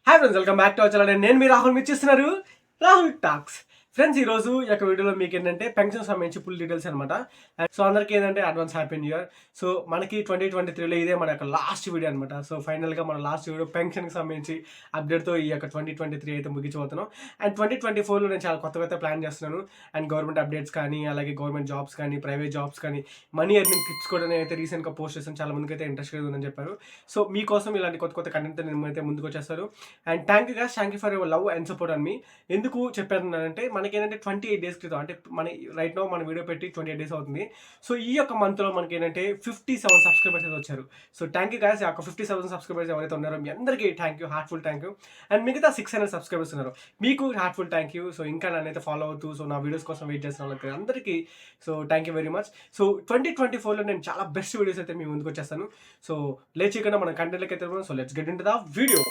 Hi friends, welcome back to our channel. నేను మీ రాహుల్, మీరు చూస్తున్నారు రాహుల్ టాక్స్. ఫ్రెండ్స్, ఈ రోజు ఈ యొక్క వీడియోలో మీకు ఏంటంటే పెన్షన్ సంబంధించి ఫుల్ డీటెయిల్స్ అనమాట. సో అందరికీ ఏంటంటే advance happy new year. So మనకి 2023లో ఇదే మన యొక్క లాస్ట్ వీడియో అనమాట. సో ఫైనల్గా మన లాస్ట్ వీడియో పెన్షన్కి సంబంధించి అప్డేట్తో ఈ యొక్క 2023 అయితే ముగించబోతున్నాం. అండ్ 2024లో నేను చాలా కొత్త ప్లాన్ చేస్తున్నాను. అండ్ గవర్నమెంట్ అప్డేట్స్ కానీ, అలాగే గవర్నమెంట్ జాబ్స్ కానీ, ప్రైవేట్ జాబ్స్ కానీ, మనీ ఎర్నింగ్ టిప్స్ కూడా నేనైతే రీసెంట్గా పోస్ట్ చేస్తాను. చాలా మందికి అయితే ఇంట్రెస్ట్ ఉందని చెప్పారు. సో మీకోసం ఇలాంటి కొత్త కంటెంట్ నేను అయితే ముందుకు వచ్చేస్తారు. And thank you for your love and support అని మీ ఎందుకు చెప్పానంటే, మనకి ఏంటంటే 28 days క్రితం, అంటే మన రైట్ నో మన వీడియో పెట్టి 28 days అవుతుంది. సో ఈ యొక్క మంత్లో మనకి ఏంటంటే 57 సబ్స్క్రైబర్స్ అయితే వచ్చారు. So thank you guys. ఆ 57 సబ్స్క్రైబర్స్ ఎవరైతే ఉన్నారో మీ అందరికీ thank you, heartful thank you. And మిగతా 600 సబ్స్క్రైబర్స్ ఉన్నారు, మీకు హార్ట్ఫుల్ థ్యాంక్ యూ. సో ఇంకా నన్నైతే ఫాలో అవుతూ సో నా వీడియోస్ కోసం వెయిట్ చేస్తున్న వాళ్ళకి అందరికీ so thank you very much. So 2024లో నేను చాలా బెస్ట్ వీడియోస్ అయితే మీ ముందుకు వచ్చేస్తాను. సో లేచికుండా మన కంటెంట్లోకి అయితే so let's get into the video.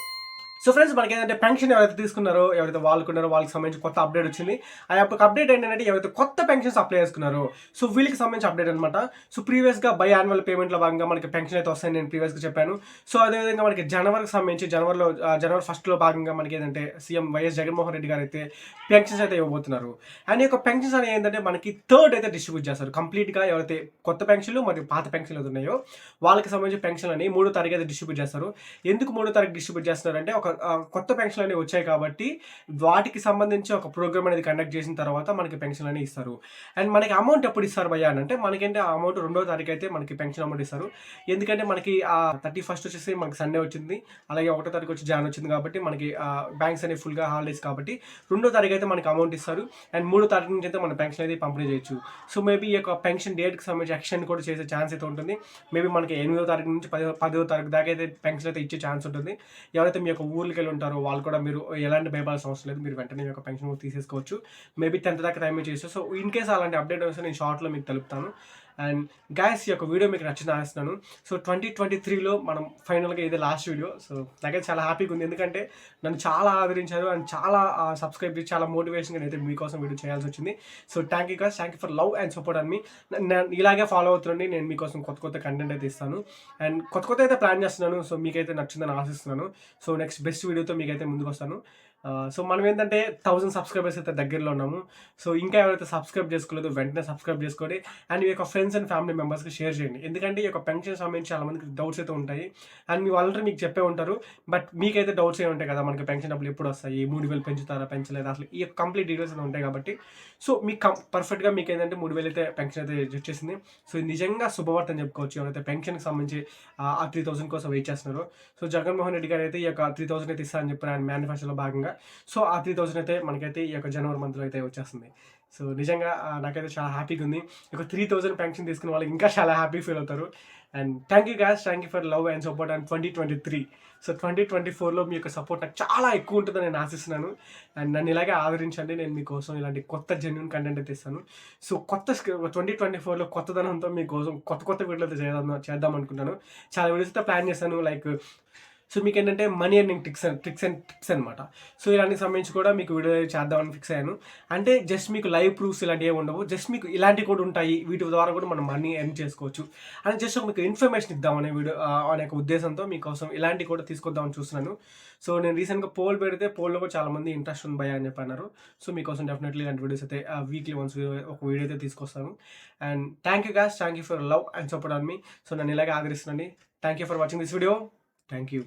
So friends, మనకి ఏంటంటే పెన్షన్ ఎవరైతే తీసుకున్నారో, ఎవరైతే వాళ్ళకున్నారో వాళ్ళకి సంబంధించి కొత్త అప్డేట్ వచ్చింది. ఆ యొక్క అప్డేట్ ఏంటంటే ఎవరైతే కొత్త పెన్షన్స్ అప్లై చేసుకున్నారో సో వీళ్ళకి సంబంధించి అప్డేట్ అనమాట. సో ప్రీవియస్గా బై యాన్యువల్ పేమెంట్లో భాగంగా మనకి పెన్షన్ అయితే వస్తాయని నేను ప్రీవియస్గా చెప్పాను. సో అదేవిధంగా మనకి జనవరికి సంబంధించి జనవరి 1st భాగంగా మనకి ఏంటంటే సీఎం వైఎస్ జగన్మోహన్ రెడ్డి గారు అయితే పెన్షన్స్ అయితే ఇవ్వబోతున్నారు. అండ్ ఈ యొక్క పెన్షన్స్ అనేది ఏంటంటే మనకి 3rd అయితే డిస్ట్రిబ్యూట్ చేస్తారు కంప్లీట్గా. ఎవరైతే కొత్త పెన్షన్లు మరియు పాత పెన్షన్లు ఉన్నాయో వాళ్ళకి సంబంధించి పెన్షన్ అని 3వ తారీఖు అయితే డిస్ట్రిబ్యూట్ చేస్తారు. ఎందుకు 3వ తారీఖు డిస్ట్రిబ్యూట్ చేస్తున్నారంటే, ఒక కొత్త పెన్షన్లు అనేవి వచ్చాయి కాబట్టి వాటికి సంబంధించి ఒక ప్రోగ్రామ్ అనేది కండక్ట్ చేసిన తర్వాత మనకి పెన్షన్ అని ఇస్తారు. అండ్ మనకి అమౌంట్ ఎప్పుడు ఇస్తారు భయ్యా అని అంటే, మనకంటే ఆ అమౌంట్ 2వ తారీఖు అయితే మనకి పెన్షన్ అమౌంట్ ఇస్తారు. ఎందుకంటే మనకి ఆ 31st వచ్చేసి మనకి సండే వచ్చింది, అలాగే 1వ తారీఖు వచ్చి జాన్ వచ్చింది కాబట్టి మనకి బ్యాంక్స్ అనేవి ఫుల్గా హాలిడేస్ కాబట్టి 2వ తారీఖు అయితే మనకి అమౌంట్ ఇస్తారు. అండ్ 3వ తారీఖు నుంచి అయితే మన పెన్షన్ అయితే పంపిణీ చేయొచ్చు. సో మేబీ ఈ యొక్క పెన్షన్ డేట్కి సంబంధించి ఎక్స్టెండ్ కూడా చేసే ఛాన్స్ అయితే ఉంటుంది. మేబీ మనకి 8వ తారీఖు నుంచి 10వ తారీఖు దాకా అయితే పెన్షన్ అయితే ఇచ్చే ఛాన్స్ ఉంటుంది. ఎవరైతే మీ యొక్క ఊర్లకి వెళ్ళి ఉంటారో వాళ్ళు కూడా మీరు ఎలాంటి భయపడాల్సిన అవసరం లేదు, మీరు వెంటనే మీ యొక్క పెన్షన్ తీసేసుకోవచ్చు. మేబీ 10th దాకా టైం చేస్తారు. సో ఇన్ కేస్ అలాంటి అప్డేట్ వస్తే నేను షార్ట్లో మీకు తెలుపుతాను. అండ్ గాయస్, ఈ యొక్క వీడియో మీకు నచ్చింది ఆశిస్తున్నాను. సో 2023లో మనం ఫైనల్గా ఇదే లాస్ట్ వీడియో. సో నాకైతే చాలా హ్యాపీగా ఉంది, ఎందుకంటే నన్ను చాలా ఆదరించారు అండ్ చాలా సబ్స్క్రైబ్ చేసి చాలా మోటివేషన్గా అయితే మీకోసం వీడియో చేయాల్సి వచ్చింది. So thank you guys, thank you for love and support అని మీ. ఇలాగే ఫాలో అవుతుండండి, నేను మీకోసం కొత్త కంటెంట్ అయితే ఇస్తాను. అండ్ కొత్త అయితే ప్లాన్ చేస్తున్నాను. సో మీకైతే నచ్చిందని ఆశిస్తున్నాను. సో నెక్స్ట్ బెస్ట్ వీడియోతో మీకైతే ముందుకు వస్తాను. సో మనం ఏంటంటే 1000 సబ్స్క్రైబర్స్ అయితే దగ్గరలో ఉన్నాము. సో ఇంకా ఎవరైతే సబ్స్క్రైబ్ చేసుకోలేదో వెంటనే సబ్స్క్రైబ్ చేసుకోండి. అండ్ మీ యొక్క ఫ్రెండ్స్ అండ్ ఫ్యామిలీ మెంబర్స్కి షేర్ చేయండి, ఎందుకంటే ఈ యొక్క పెన్షన్ సంబంధించి చాలా మందికి డౌట్స్ అయితే ఉంటాయి. అండ్ మీ వాళ్ళందరూ మీకు చెప్పే ఉంటారు, బట్ మీకైతే డౌట్స్ ఏ ఉంటాయి కదా, మనకి పెన్షన్ డబ్బులు ఎప్పుడు వస్తాయి, 3000 పెంచుతారా పెంచలేదా, అసలు ఈ యొక్క కంప్లీట్ డీటెయిల్స్ అయితే ఉంటాయి కాబట్టి. సో మీకు పర్ఫెక్ట్గా మీకు ఏంటంటే 3000 అయితే పెన్షన్ అయితే వచ్చేసింది. సో ఇది నిజంగా శుభవార్త అని చెప్పుకోవచ్చు. ఎవరైతే పెన్షన్కి సంబంధించి ఆ 3000 కోసం వెయిట్ చేస్తున్నారో, సో జగన్మోహన్ రెడ్డి గారు అయితే ఈ యొక్క 3000 అయితే ఇస్తారని చెప్పారు ఆయన మేనిఫెస్టోలో భాగంగా. సో ఆ 3000 అయితే మనకైతే ఈ యొక్క జనవరి మంత్లో అయితే వచ్చేస్తుంది. సో నిజంగా నాకైతే చాలా హ్యాపీగా ఉంది. ఈ యొక్క 3000 పెన్షన్ తీసుకున్న వాళ్ళు ఇంకా చాలా హ్యాపీ ఫీల్ అవుతారు. And thank you guys, thank you for love and support and 2023. So 2024లో మీ యొక్క సపోర్ట్ నాకు చాలా ఎక్కువ ఉంటుందని నేను ఆశిస్తున్నాను. అండ్ నన్ను ఇలాగే ఆదరించండి, నేను మీకోసం ఇలాంటి కొత్త జెన్యూన్ కంటెంట్ అయితే ఇస్తాను. సో 2024లో కొత్తదనంతో మీకోసం కొత్త వీడియోలు అయితే చేద్దాం అనుకుంటాను. చాలా వీడియోస్ అయితే ప్లాన్ చేశాను. లైక్ సో మీకు ఏంటంటే మనీ ఎర్నింగ్ ట్రిక్స్ అనమాట. సో ఇలాంటికి సంబంధించి కూడా మీకు వీడియో చేద్దామని ఫిక్స్ అయ్యాను. అంటే జస్ట్ మీకు లైవ్ ప్రూఫ్స్ ఇలాంటివి ఏమి ఉండవు, జస్ట్ మీకు ఇలాంటివి కూడా ఉంటాయి, వీటి ద్వారా కూడా మనం మనీ ఎర్న్ చేసుకోవచ్చు అని జస్ట్ మీకు ఇన్ఫర్మేషన్ ఇద్దామనే వీడియో అనే ఉద్దేశంతో మీకోసం ఇలాంటివి కూడా తీసుకొద్దామని చూస్తున్నాను. సో నేను రీసెంట్గా పోల్ పెడితే పోల్లో కూడా చాలా మంది ఇంట్రెస్ట్ ఉంది భయ్యా అని చెప్పన్నారు. సో మీకోసం డెఫినెట్లీ ఇలాంటి వీడియోస్ అయితే వీక్లీ వన్స్ ఒక వీడియో అయితే తీసుకొస్తాను. And thank you guys, thank you for love and support on me. So నన్ను ఇలాగే ఆదరిస్తున్నాను. Thank you for watching this video. Thank you.